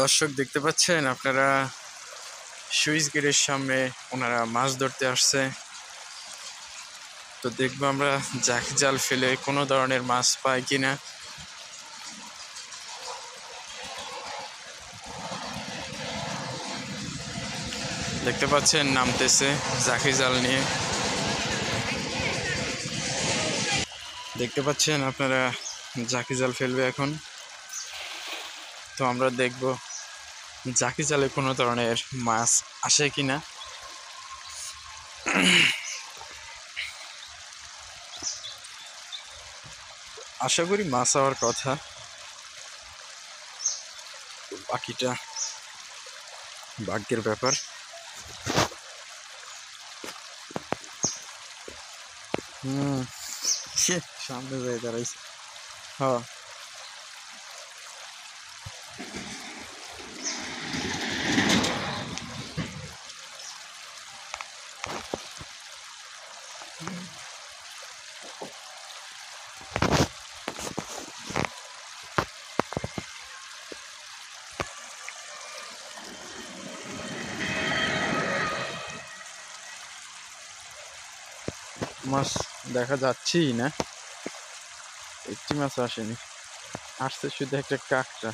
দর্শক দেখতে পাচ্ছেন আপনারা, সুইচ গেটের সামনে ওনারা মাছ ধরতে আসছে। তো দেখবো আমরা জাকি জাল ফেলে কোনো ধরনের মাছ পাই কিনা। দেখতে পাচ্ছেন নামতেছে জাকি জাল নিয়ে। দেখতে পাচ্ছেন আপনারা জাকি জাল ফেলবে এখন। তো আমরা দেখব জাকি জালে কোনো ধরনের মাছ আসে কিনা। আশা করি মাছ হওয়ার কথা, বাকিটা ভাগ্যের ব্যাপার। সামনে যাই দাঁড়াইছে। হ্যাঁ, মাছ দেখা যাচ্ছেই না, একটি মাছ আসেনি, আসছে শুধু একটা কাঁকড়া।